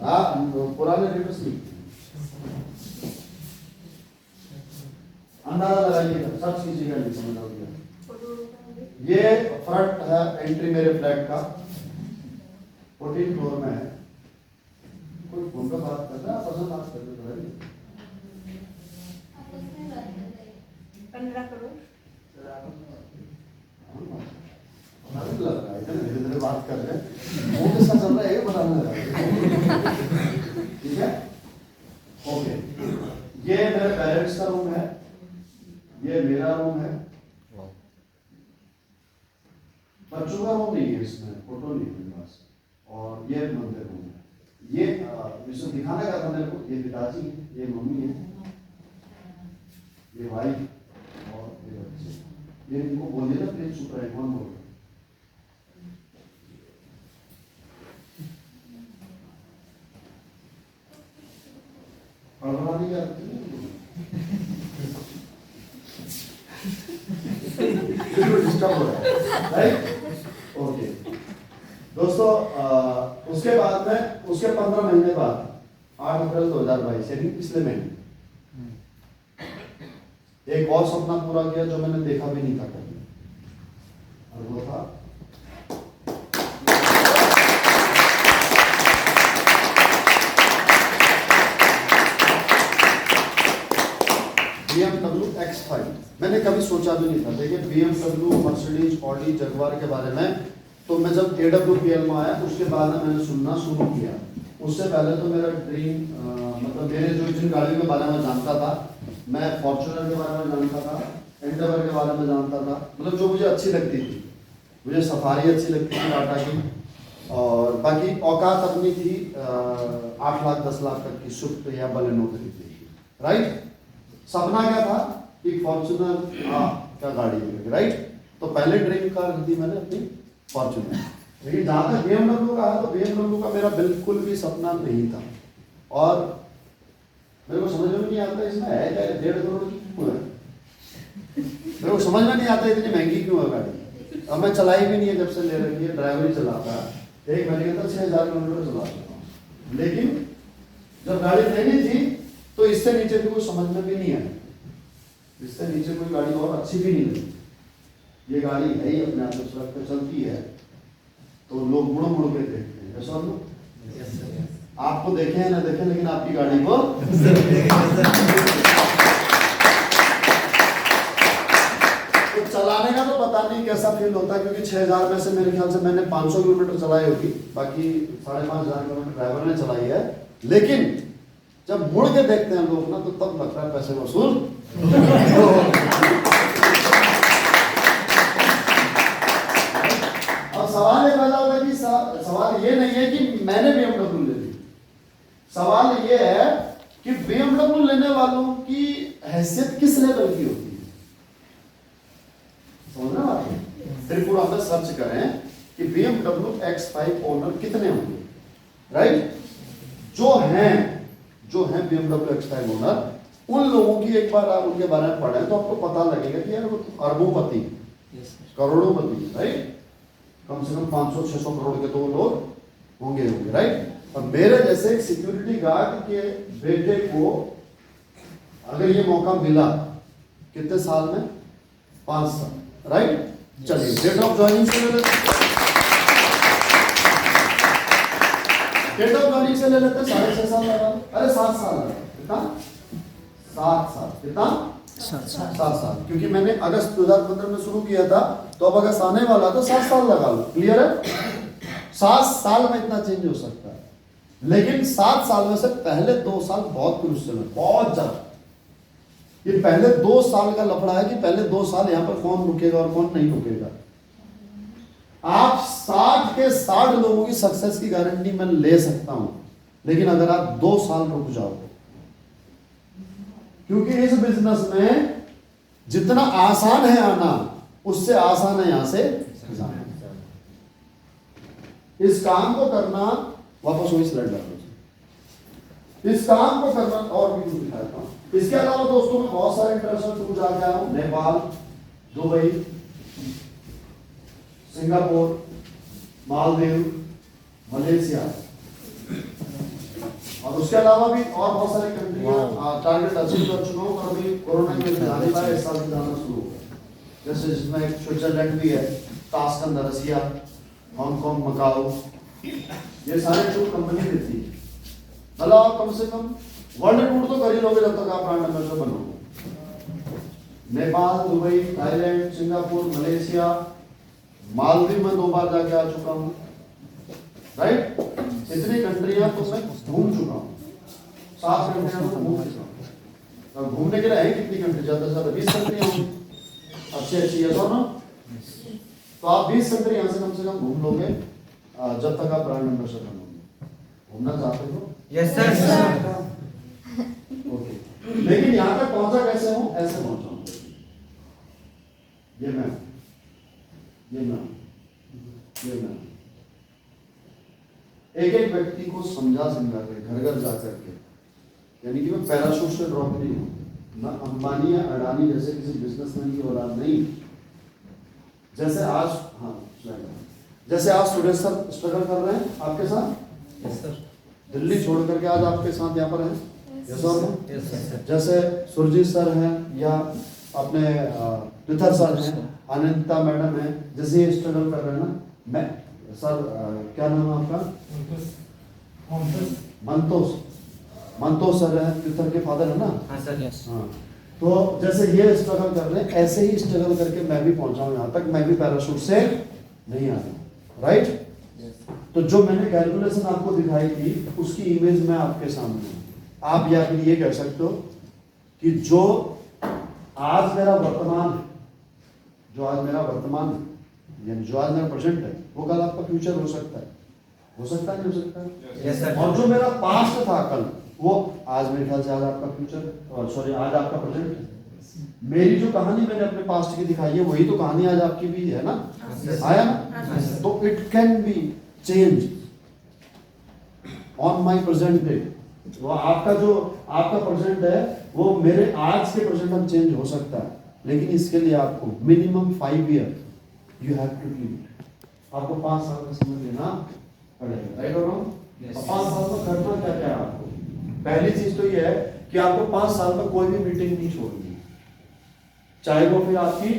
पुराने पेपर्स नहीं, अंदाजा लगाइएगा, सर्च कीजिएगा, नहीं समझ आ गया। ये फ्रंट है एंट्री मेरे फ्लैट का, 14 फ्लोर में है। कोई फोन पर बात कर रहा है, पसंद बात कर रहे 15 करोड़। लग रहा है धीरे धीरे बात कर रहे हैं, वो किसका चल रहा है ये बताना लगा। ठीक है, ओके। ये मेरे पेरेंट्स का रूम है, ये मेरा रूम है। बच्चों का रूम नहीं है, इसमें फोटो नहीं है मेरे पास। और ये मंदिर रूम है। ये जिसको दिखाने का था मेरे को, ये पिताजी है, ये मम्मी है, ये भाई और ये बच्चे। ये इनको बोलिए ना प्लीज चुप रहे, कौन बोल रहा है? हड़बड़ाने की आदत नहीं है। डिस्टर्ब हो रहा है, राइट? ओके दोस्तों, उसके बाद में उसके 15 महीने बाद 8 अप्रैल 2022 यानी पिछले महीने एक और सपना पूरा किया जो मैंने देखा भी नहीं था कभी, और वो था BMW X5। मैंने कभी सोचा भी नहीं था। देखिए BMW, मर्सिडीज, ऑडी, जगुआर के बारे में तो मैं जब AWPL में आया उसके बाद में मैंने सुनना शुरू किया। उससे पहले तो मेरा ड्रीम मतलब मेरे जो जिन गाड़ियों के बारे में जानता था, मैं फॉर्च्यूनर के बारे में जानता था, एंडेवर के बारे में जानता था, मतलब जो मुझे अच्छी लगती थी। मुझे सफारी अच्छी लगती थी टाटा की, और बाकी औकात अपनी थी 8 लाख 10 लाख तक की स्विफ्ट या बलेनो खरीदने की, राइट? सपना क्या था? एक फॉर्च्यूनर का गाड़ी है, राइट? तो पहले ड्रीम कार खरीदी मैंने अपनी फॉर्च्यूनर। लेकिन जहाँ तक BMW का है तो BMW का मेरा बिल्कुल भी सपना नहीं था, और मेरे को समझ में नहीं आता इसमें है क्या, 1.5 करोड़ की क्यों है? मेरे को समझ में नहीं आता इतनी महंगी क्यों है गाड़ी। अब मैं चलाई भी नहीं है जब से ले रखी है, ड्राइवर ही चलाता है, एक महीने के अंदर 6000 किलोमीटर चला चुका हूँ। लेकिन जब गाड़ी लेनी थी तो इससे नीचे भी कुछ समझ में भी नहीं आया, इससे नीचे कोई गाड़ी और अच्छी भी नहीं लगी। ये गाड़ी है ही अपने आप में सड़क पे चलती है तो लोग मुड़ मुड़ के देखते हैं, ऐसा लोग आपको देखे या ना देखे, लेकिन आपकी गाड़ी को तो चलाने का तो पता नहीं कैसा फील होता है, क्योंकि 6000 में से मेरे ख्याल से मैंने 500 किलोमीटर चलाई होगी, बाकी 5,500 किलोमीटर ड्राइवर ने चलाई है। लेकिन जब मुड़ के देखते हैं लोग ना तो तब लगता है पैसे वसूल। अब सवाल ये पैदा होता है कि सवाल ये नहीं है कि मैंने BMW ले ली, सवाल ये है कि BMW लेने वालों की हैसियत किस लेवल की होती है। समझना बात है? त्रिपुरा में सर्च करें कि BMW X5 ओनर कितने होंगे, राइट? जो हैं BMW X5 ओनर, उन लोगों की एक बार आप उनके बारे में पढ़ें तो आपको पता लगेगा कि यार वो अरबोपति, करोड़ोंपति, राइट? कम से कम 500-600 करोड़ के तो लोग होंगे, राइट? और मेरे जैसे एक सिक्योरिटी गार्ड के बेटे को अगर ये मौका मिला, कितने साल में? 5 साल, राइट? चलिए डेट ऑफ ज्वाइनिंग से ले लेते, डेट ऑफ ज्वाइनिंग से ले लेते 6.5 साल लगा, अरे 7 साल लगा, कितना? 7 साल, कितना? 7 साल, क्योंकि मैंने अगस्त 2015 में शुरू किया था, तो अब अगस्त आने वाला तो 7 साल लगा लो, क्लियर है? 7 साल में इतना चेंज हो सकता है, लेकिन 7 साल में से पहले 2 साल बहुत क्रूशियल है, बहुत ज्यादा। ये पहले 2 साल का लफड़ा है कि पहले 2 साल यहाँ पर कौन रुकेगा और कौन नहीं रुकेगा। आप 60 के 60 लोगों की सक्सेस की गारंटी मैं ले सकता हूं, लेकिन अगर आप 2 साल रुक जाओ, क्योंकि इस बिजनेस में जितना आसान है आना, उससे आसान है यहां से जाना। इस काम को करना, वापस वही स्लाइड डाल दो, इस काम को करना, और भी कुछ दिखाता हूं। इसके अलावा दोस्तों मैं बहुत सारे इंटरनेशनल टूर जाके आया हूं, Nepal, Dubai, Singapore, Maldives, Malaysia, और उसके अलावा भी और बहुत सारी कंट्रियां टारगेट अचीव कर चुका हूँ, और अभी कोरोना की वजह से जाने पाए, इस साल से जाना शुरू हो गया। जैसे जिसमें एक स्विट्जरलैंड भी है, तास्कंद, रसिया, हांगकांग, मकाओ, ये सारे टूर कंपनी देती है। मतलब आप कम से कम वर्ल्ड टूर तो कर ही लोगे जब तक आप ब्रांड एम्बेसडर बनोगे। Nepal, Dubai, Thailand, Singapore, Malaysia, Maldives में 2 बार जाके आ चुका हूँ, राइट। इतनी कंट्रियां तो मैं घूम चुका हूँ, 7 कंट्रियां तो घूम चुका हूँ। अब घूमने के लिए है कितनी कंट्री, ज्यादा से ज्यादा 20 कंट्रियां होंगी, अच्छी है तो ना। तो आप 20 कंट्री यहाँ से कम घूम लोगे जब तक आप ब्रांड एम्बेसडर बनोगे। घूमना चाहते हो? Yes sir. ओके, लेकिन यहाँ तक पहुंचा कैसे हूँ? ऐसे पहुंचा हूँ। ये मैं एक एक व्यक्ति को समझा के घर घर जा करके, यानी कि मैं पैराशूट से ड्रॉप नहीं हूँ ना, अंबानी या अडानी जैसे किसी बिजनेसमैन की औलाद नहीं। जैसे आज, हाँ जैसे आज स्टूडेंट सर स्ट्रगल कर रहे हैं आपके साथ। Yes sir. दिल्ली छोड़ करके आज आपके साथ यहाँ पर हैं। यस और नो? Yes sir. जैसे सुरजीत सर हैं या अपने पृथर सर हैं, अनंता मैडम है, जैसे ये स्ट्रगल कर रहे हैं ना। मैं सर क्या नाम है आपका? मंतोष सर है, पृथर के फादर है ना? हाँ सर। यस। हाँ, तो जैसे ये स्ट्रगल कर रहे हैं, ऐसे ही स्ट्रगल करके मैं भी पहुंचा हूं यहाँ तक। मैं भी पैराशूट से नहीं आया, राइट। तो जो मैंने कैलकुलेशन आपको दिखाई थी, उसकी इमेज मैं आपके सामने हूं। आप या फिर ये कह सकते हो कि जो आज मेरा वर्तमान है, यानी जो आज मेरा प्रेजेंट है, वो कल आपका फ्यूचर हो सकता है। हो सकता है, नहीं हो सकता है? Yes sir. और जो मेरा पास्ट था कल, वो आज मेरे ख्याल से आज आपका फ्यूचर, और सॉरी आज आपका प्रेजेंट है। मेरी जो कहानी मैंने अपने पास्ट की दिखाई है, वही तो कहानी आज आपकी भी है ना? आया ना? तो it can be change on my present day. वो आपका प्रेजेंट है, वो मेरे आज के प्रेजेंट में चेंज हो सकता है, लेकिन इसके लिए आपको minimum 5 year you have to give it. आपको 5 साल का समय देना पड़ेगा, राइट और रॉन्ग? 5 साल में करना क्या क्या है आपको? पहली चीज तो ये है कि आपको 5 साल में कोई भी मीटिंग नहीं छोड़नी, चाहे वो फिर आपकी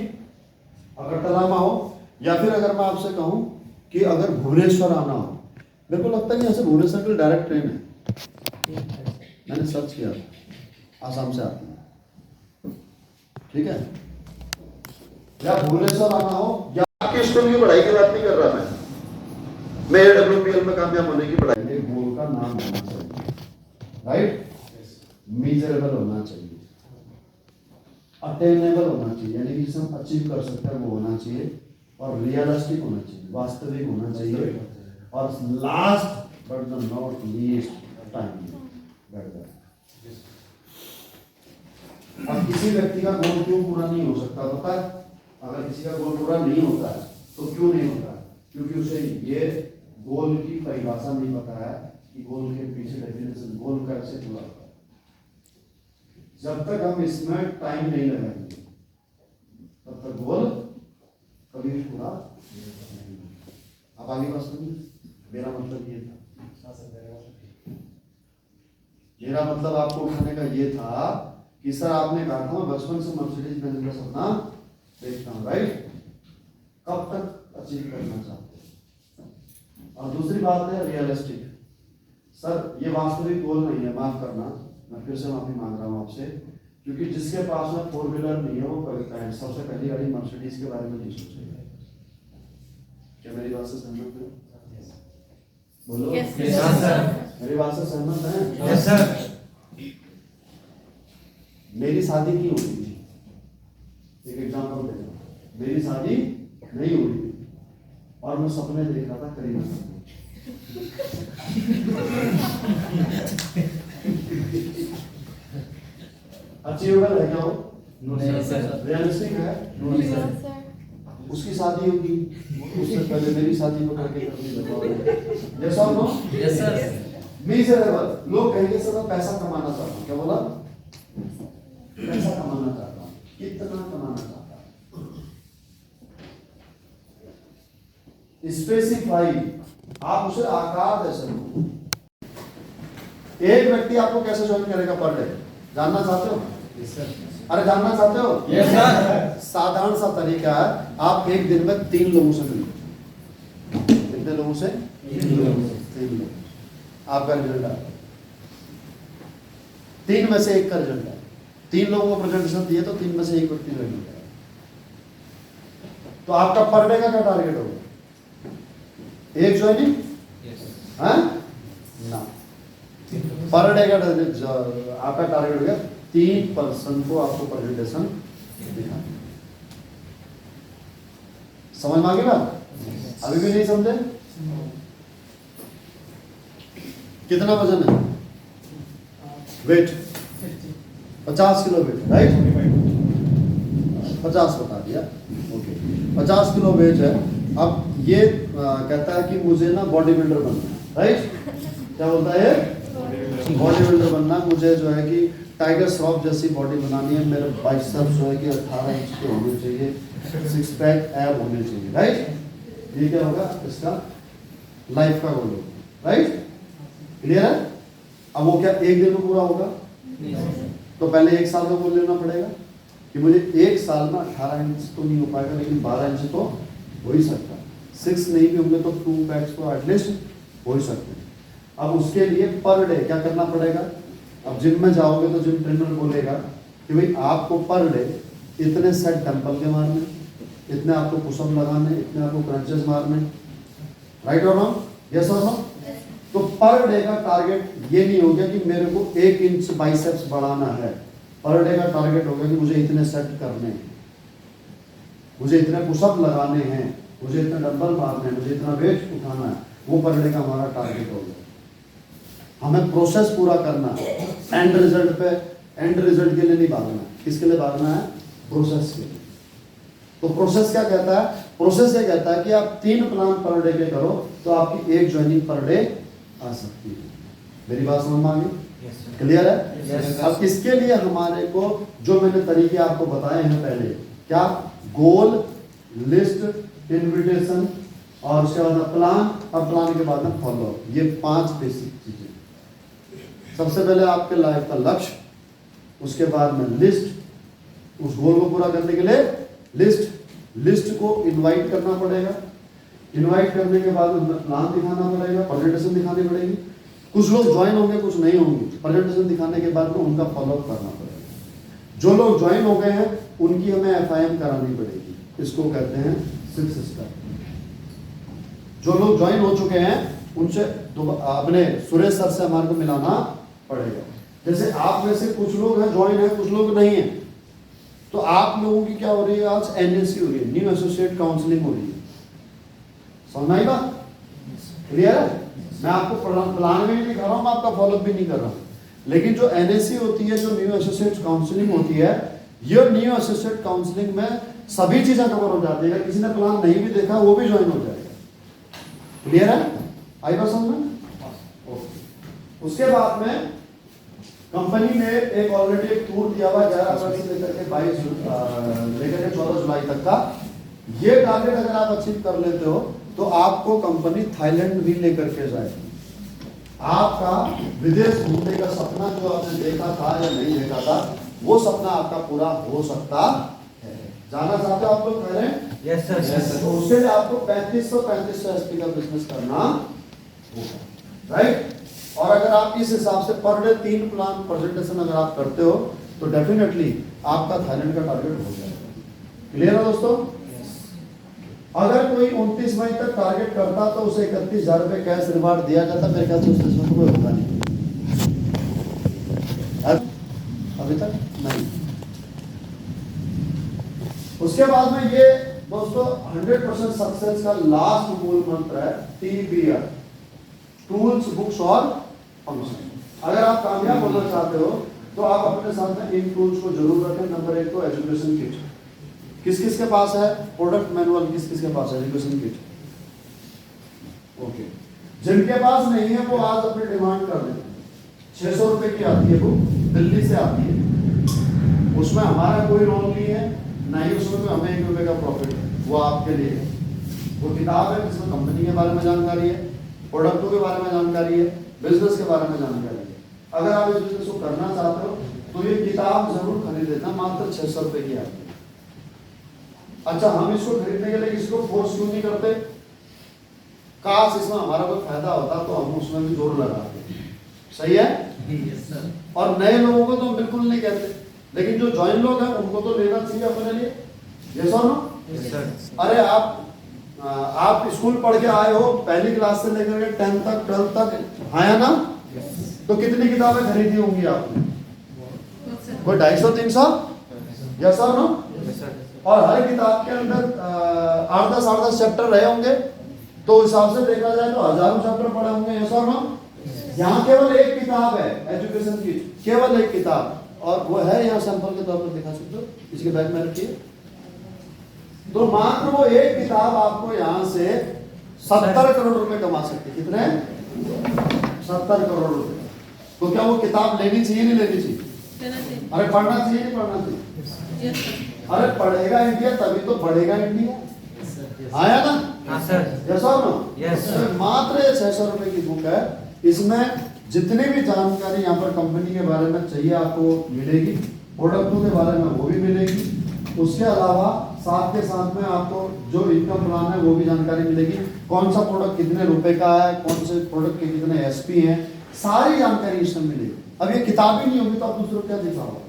अगरतला में हो, या फिर अगर मैं आपसे कहूं कि अगर भुवनेश्वर आना हो। मेरे को लगता है कि यहाँ से भुवनेश्वर की डायरेक्ट ट्रेन है, मैंने सर्च किया, आसाम से आती है, ठीक है। या भुवनेश्वर आना हो, या आपके स्कूल की पढ़ाई की बात नहीं कर रहा मैं AWPL में कामयाब होने की पढ़ाई। मेरे गोल का नाम होना चाहिए, राइट। मीजरेबल होना चाहिए, अटेनेबल होना चाहिए, यानी कि जिसे हम अचीव कर सकते हैं वो होना चाहिए, और रियलिस्टिक होना चाहिए, वास्तविक होना चाहिए, और last but the not least time. अब किसी व्यक्ति का गोल क्यों पूरा नहीं हो सकता पता है? अगर किसी का गोल पूरा नहीं होता है तो क्यों नहीं होता है? क्योंकि उसे ये गोल की परिभाषा नहीं पता है कि गोल के पीछे डेफिनेशन, गोल कैसे पूरा होता है। जब तक हम इसमें टाइम नहीं लगाएंगे तब तक गोल कभी भी पूरा नहीं होगा। आप आगे बात सुनिए। मेरा मतलब ये था, मेरा मतलब आपको उठाने का ये था कि सर आपने कहा था मैं बचपन से मर्सिडीज बेंज का सपना देखता हूँ, राइट। कब तक अचीव करना चाहते हैं? और दूसरी बात है रियलिस्टिक। सर ये वास्तविक गोल नहीं है, माफ करना, मैं फिर से माफी मांग रहा हूँ आपसे, क्योंकि जिसके पास में 4 व्हीलर नहीं है वो कभी सबसे पहली गाड़ी मर्सिडीज के बारे में नहीं सोचेगा। क्या मेरी बात से सहमत है? बोलो। Yes, मेरी बात से सहमत है? Yes sir. मेरी शादी क्यों हुई थी? एक एग्जांपल दे रहा हूं। मेरी शादी नहीं हुई थी और मैं सपने देख रहा था करीना से। अचीवेबल है क्या वो? नहीं सर। रियलिस्टिक है? सर उसकी शादी होगी, उससे पहले मेरी शादी को करके करनी बताओ। यस और नो? Yes sir. मिजरेबल। लोग कहेंगे सर मैं पैसा कमाना चाहता हूँ। क्या बोला? पैसा कमाना चाहता हूँ। कितना कमाना चाहता हूँ? स्पेसिफाई। आप उसे आकार दे सकते हो। एक व्यक्ति आपको कैसे ज्वाइन करेगा पर डे, जानना चाहते हो? अरे जानना चाहते हो? Yes sir. साधारण सा तरीका है, आप एक दिन में 3 लोगों से मिलो। कितने लोगों से? 3 लोग। आपका रिजल्ट आया, 3 में से 1 का रिजल्ट आया। 3 लोगों को प्रेजेंटेशन दिए तो 3 में से 1 व्यक्ति ज्वाइन करेगा। तो आपका पर डे का क्या टारगेट होगा? 1 ज्वाइनिंग है ना, पर डे का आपका टारगेट हो गया 3 पर्सन को आपको प्रेजेंटेशन दिखाना। समझ में आ गई बात? अभी भी नहीं समझे? कितना वजन है? Wait 50 kilo weight, right? 50 बता दिया, ओके। 50 किलो वेट है। अब ये कहता है कि मुझे ना बॉडी बिल्डर बनना है, राइट? क्या बोलता है? बॉडी बिल्डर बनना, मुझे जो है कि टाइगर श्रॉफ जैसी बॉडी बनानी है, मेरे बाइसेप्स जो है कि 18 इंच के होने चाहिए, 6 पैक एब होने चाहिए, राइट? ये क्या होगा? इसका लाइफ का गोल होगा, राइट? क्लियर है? अब वो क्या एक दिन में पूरा होगा? तो पहले 1 साल का गोल लेना पड़ेगा कि मुझे 1 साल में 18 इंच तो नहीं हो पाएगा, लेकिन 12 इंच तो हो ही सकता है। 6 नहीं भी होंगे तो 2 पैक्स तो एटलीस्ट हो ही सकते हैं। अब उसके लिए पर डे क्या करना पड़ेगा? अब जिम में जाओगे तो जिम ट्रेनर बोलेगा कि भाई आपको पर डे इतने सेट डंबल के मारने, इतने आपको पुशअप लगाने, इतने आपको क्रंचेस मारने, राइट और रॉन्ग? यस और नो? तो पर डे का टारगेट ये नहीं हो गया कि मेरे को 1 इंच बाइसेप्स बढ़ाना है। पर डे का टारगेट होगा कि मुझे इतने सेट करने हैं, मुझे इतने पुशअप लगाने हैं, मुझे इतने डंबल मारने हैं, मुझे इतना वेट उठाना है। वो पर डे का हमारा टारगेट हो गया। हमें प्रोसेस पूरा करना है, एंड रिजल्ट पे, एंड रिजल्ट के लिए नहीं भागना। किसके लिए भागना है? प्रोसेस के लिए। तो प्रोसेस क्या कहता है? प्रोसेस ये कहता है कि आप 3 प्लान पर डे के करो तो आपकी 1 ज्वाइनिंग पर डे आ सकती है। मेरी बात समझ में आ गई? क्लियर है? अब इसके लिए हमारे को जो मैंने तरीके आपको बताए हैं पहले, क्या? गोल, लिस्ट, इन्विटेशन और उसके बाद प्लान, अब प्लान के बाद में फॉलो। ये 5 बेसिक चीजें। सबसे पहले आपके लाइफ का लक्ष्य, उसके बाद में लिस्ट, उस गोल को पूरा करने के लिए लिस्ट को इनवाइट करना पड़ेगा। इनवाइट करने के बाद उनमें प्लान दिखाना पड़ेगा, प्रेजेंटेशन दिखानी पड़ेगी। कुछ लोग ज्वाइन होंगे, कुछ नहीं होंगे। प्रेजेंटेशन दिखाने के बाद में उनका फॉलोअप करना पड़ेगा। जो लोग ज्वाइन हो गए हैं उनकी हमें FIM करानी पड़ेगी। इसको कहते हैं 6 स्टेप। जो लोग ज्वाइन हो चुके हैं उनसे अपने सुरेश सर से हमारे को मिलाना पड़ेगा। जैसे आप में से कुछ लोग हैं ज्वाइन है, कुछ लोग नहीं है, तो आप लोगों की क्या हो रही है? आज NSC हो रही है, न्यू एसोसिएट काउंसलिंग हो रही है। समझ आई बात? क्लियर है? मैं आपको प्लान में नहीं दिखा रहा हूँ, मैं आपका फॉलोअप भी नहीं कर रहा हूँ। लेकिन जो NSC होती है, जो न्यू एसोसिएट काउंसलिंग होती है, ये न्यू एसोसिएट काउंसलिंग में सभी चीजें कवर हो जाती है। अगर किसी ने प्लान नहीं भी देखा वो भी ज्वाइन हो जाएगा। क्लियर है? आई बात समझ में? उसके बाद में कंपनी ने एक ऑलरेडी एक टूर दिया हुआ 11 फरवरी से लेकर के 14 जुलाई तक का। ये टारगेट अगर आप अचीव कर लेते हो तो आपको कंपनी थाईलैंड भी लेकर के जाएगी। आपका विदेश घूमने का सपना जो आपने देखा था या नहीं देखा था, वो सपना आपका पूरा हो सकता है। जाना चाहते हो आप लोग? कह रहे हैं यस सर। तो उसके लिए आपको 3500 SP का बिजनेस करना होगा, राइट? और अगर आप इस हिसाब से पर डे 3 प्लान प्रेजेंटेशन अगर आप करते हो तो डेफिनेटली आपका थाईलैंड का टारगेट हो जाएगा। क्लियर है दोस्तों? अगर कोई 29 मई तक टारगेट करता तो उसे 31,000 रुपए कैश रिवार्ड दिया जाता। मेरे ख्याल से उससे कोई होगा नहीं अभी तक नहीं। उसके बाद में ये दोस्तों 100% सक्सेस का लास्ट मूल मंत्र है TBR, टूल्स, बुक्स और फंक्शन। अगर आप कामयाब होना चाहते हो तो आप अपने साथ में इन टूल्स को जरूर रखें। नंबर 1 तो एजुकेशन किट। किस किस के पास है? प्रोडक्ट मैनुअल किस किस के पास है? Education kit, okay. जिनके पास नहीं है वो आज अपनी डिमांड कर देते हैं। 600 रुपए की आती है, वो दिल्ली से आती है। उसमें हमारा कोई रोल नहीं है, ना ही उसमें हमें 1 रुपए का प्रॉफिट है। वो आपके लिए है। वो किताब है जिसमें कंपनी के बारे में जानकारी है, प्रोडक्टों के बारे में जानकारी है, बिजनेस के बारे में जानकारी है। अगर आप इस बिजनेस को करना चाहते हो तो ये किताब जरूर खरीद लेना, मात्र 600 रुपए की आती है। अच्छा, हम इसको खरीदने के लिए किसी को फोर्स क्यों नहीं करते? काश इसमें हमारा कोई फायदा होता तो हम उसमें भी जोर लगाते। सही है? और नए लोगों को तो हम बिल्कुल नहीं कहते, लेकिन जो ज्वाइन लोग हैं उनको तो लेना चाहिए अपने लिए। यस और नो? अरे आप स्कूल पढ़ के आए हो, पहली क्लास से लेकर के 10th तक 12th तक आया ना, तो कितनी किताबें खरीदी होंगी आपने? कोई 250-300? यस और नो? और हर किताब के अंदर 8-10 चैप्टर रहे होंगे, तो हिसाब से देखा जाए तो हजारों चैप्टर पढ़े होंगे। यस और नो? यहाँ केवल एक किताब है एजुकेशन की, केवल एक किताब, और वो है यहाँ सैंपल के तौर पर दिखा सकते हो, इसके बैग में रखिए। तो मात्र वो एक किताब आपको यहाँ से 70 करोड़ रुपए कमा सकती है। कितने? 70 करोड़ रुपए। तो क्या वो किताब लेनी चाहिए नहीं लेनी चाहिए? अरे पढ़ना चाहिए नहीं पढ़ना चाहिए? अरे पढ़ेगा इंडिया तभी तो बढ़ेगा इंडिया। आया ना? हाँ सर। यस और नो? यस। मात्र 600 रुपए की बुक है, इसमें जितनी भी जानकारी यहाँ पर कंपनी के बारे में चाहिए आपको मिलेगी, प्रोडक्टों के बारे में वो भी मिलेगी। उसके अलावा साथ के साथ में आपको जो इनकम प्लान है वो भी जानकारी मिलेगी, कौन सा प्रोडक्ट कितने रुपए का है, कौन से प्रोडक्ट के कितने एसपी हैं, सारी जानकारी इसमें मिलेगी। अब ये किताब ही नहीं होगी तो आप दूसरों को क्या दिखाओगे?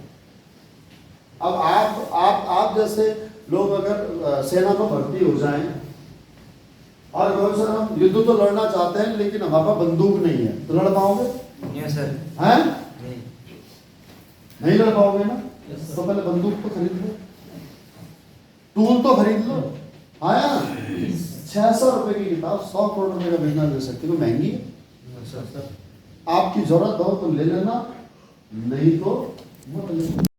अब आप जैसे लोग अगर सेना में भर्ती हो जाएं और सर हम युद्ध तो लड़ना चाहते हैं लेकिन हमारे पास बंदूक नहीं है, तो लड़ पाओगे? Yes sir. हैं? नहीं। नहीं लड़ पाओगे ना? तो पहले बंदूक तो खरीद लो, टूल तो खरीद लो। आया? 600 रुपए की किताब 100 करोड़ रुपए का बिजनेस दे सकती है, महंगी है। आपकी जरूरत हो तो ले लेना, नहीं तो मत लेना।